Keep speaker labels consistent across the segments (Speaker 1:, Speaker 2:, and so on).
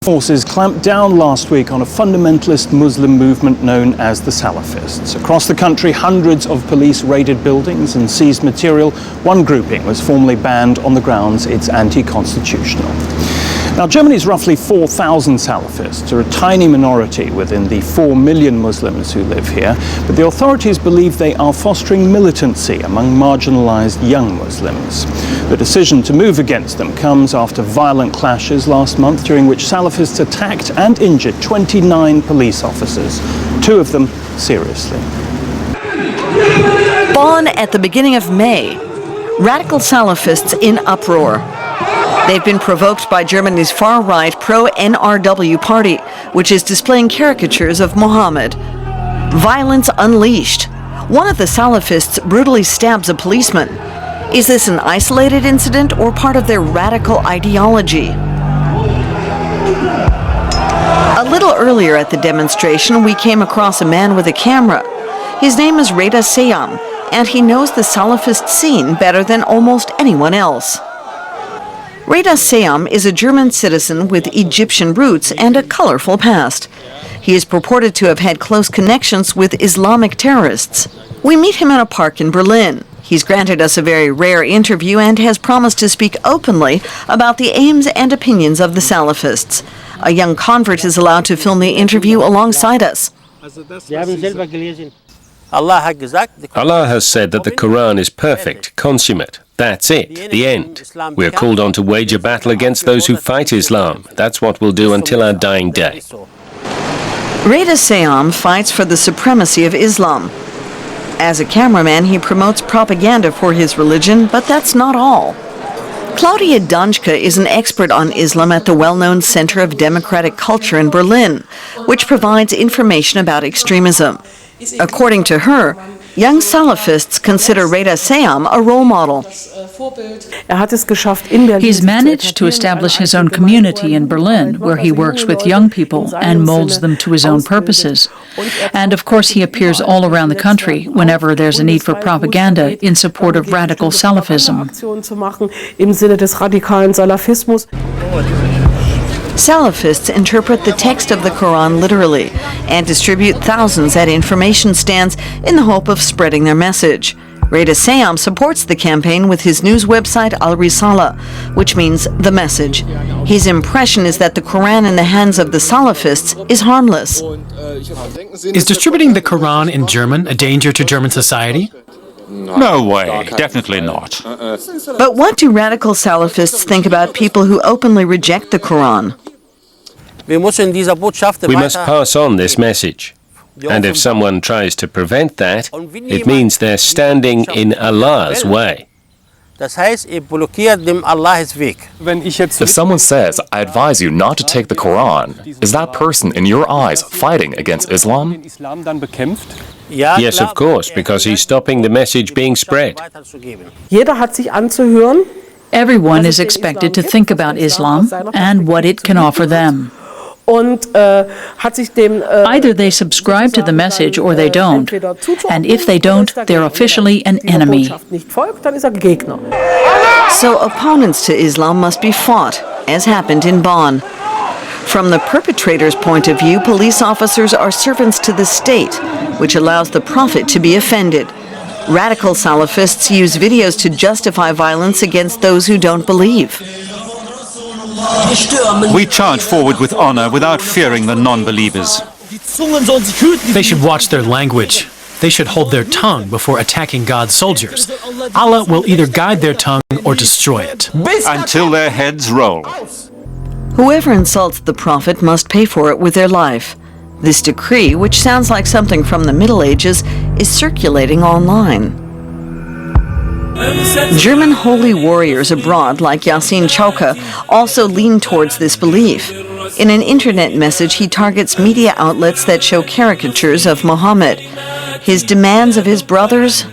Speaker 1: Forces clamped down last week on a fundamentalist Muslim movement known as the Salafists. Across the country, hundreds of police raided buildings and seized material. One grouping was formally banned on the grounds it's anti-constitutional. Now, Germany's roughly 4,000 Salafists are a tiny minority within the 4 million Muslims who live here, but the authorities believe they are fostering militancy among marginalized young Muslims. The decision to move against them comes after violent clashes last month, during which Salafists attacked and injured 29 police officers, 2 of them seriously.
Speaker 2: Bonn at the beginning of May. Radical Salafists in uproar. They've been provoked by Germany's far-right pro-NRW party, which is displaying caricatures of Muhammad. Violence unleashed. One of the Salafists brutally stabs a policeman. Is this an isolated incident or part of their radical ideology? A little earlier at the demonstration, we came across a man with a camera. His name is Reda Seyam, and he knows the Salafist scene better than almost anyone else. Reda Seyam is a German citizen with Egyptian roots and a colorful past. He is purported to have had close connections with Islamic terrorists. We meet him in a park in Berlin. He's granted us a very rare interview and has promised to speak openly about the aims and opinions of the Salafists. A young convert is allowed to film the interview alongside us.
Speaker 3: Allah has said that the Quran is perfect, consummate. That's it, the end. We're called on to wage a battle against those who fight Islam. That's what we'll do until our dying day.
Speaker 2: Reda Seyam fights for the supremacy of Islam. As a cameraman, he promotes propaganda for his religion, but that's not all. Claudia Danjka is an expert on Islam at the well-known Center of Democratic Culture in Berlin, which provides information about extremism. According to her, young Salafists consider Reda Seyam a role model.
Speaker 4: He's managed to establish his own community in Berlin, where he works with young people and molds them to his own purposes. And of course he appears all around the country whenever there's a need for propaganda in support of radical Salafism.
Speaker 2: Salafists interpret the text of the Quran literally and distribute thousands at information stands in the hope of spreading their message. Reda Seyam supports the campaign with his news website Al-Risala, which means the message. His impression is that the Quran in the hands of the Salafists is harmless.
Speaker 5: Is distributing the Quran in German a danger to German society?
Speaker 6: No way, definitely not.
Speaker 2: But what do radical Salafists think about people who openly reject the Quran?
Speaker 3: We must pass on this message. And if someone tries to prevent that, it means they're standing in Allah's way.
Speaker 6: If someone says, I advise you not to take the Quran, is that person, in your eyes, fighting against Islam?
Speaker 3: Yes, of course, because he's stopping the message being spread.
Speaker 4: Everyone is expected to think about Islam and what it can offer them. Either they subscribe to the message or they don't, and if they don't, they're officially an enemy.
Speaker 2: So opponents to Islam must be fought, as happened in Bonn. From the perpetrator's point of view, police officers are servants to the state, which allows the prophet to be offended. Radical Salafists use videos to justify violence against those who don't believe.
Speaker 7: We charge forward with honor without fearing the non-believers.
Speaker 5: They should watch their language. They should hold their tongue before attacking God's soldiers. Allah will either guide their tongue or destroy it.
Speaker 7: Until their heads roll.
Speaker 2: Whoever insults the prophet must pay for it with their life. This decree, which sounds like something from the Middle Ages, is circulating online. German holy warriors abroad, like Yasin Chauka, also lean towards this belief. In an internet message, he targets media outlets that show caricatures of Muhammad. His demands of his brothers: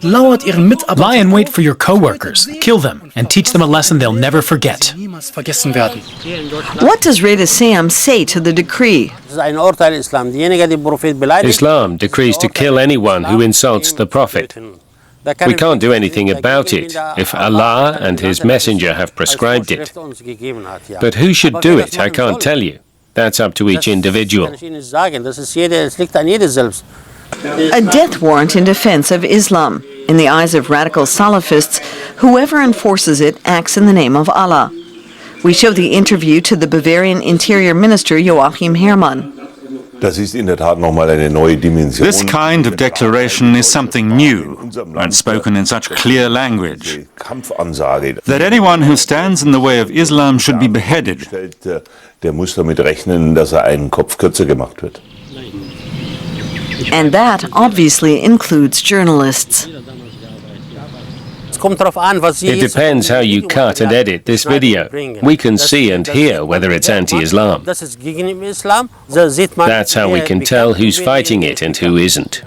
Speaker 5: lie in wait for your co-workers, kill them, and teach them a lesson they'll never forget.
Speaker 2: What does Reda Seyam say to the decree?
Speaker 3: Islam decrees to kill anyone who insults the Prophet. We can't do anything about it if Allah and His Messenger have prescribed it. But who should do it, I can't tell you. That's up to each individual.
Speaker 2: A death warrant in defense of Islam. In the eyes of radical Salafists, whoever enforces it acts in the name of Allah. We show the interview to the Bavarian Interior Minister Joachim Herrmann.
Speaker 7: This kind of declaration is something new and spoken in such clear language that anyone who stands in the way of Islam should be beheaded.
Speaker 2: And that obviously includes journalists.
Speaker 3: It depends how you cut and edit this video. We can see and hear whether it's anti-Islam. That's how we can tell who's fighting it and who isn't.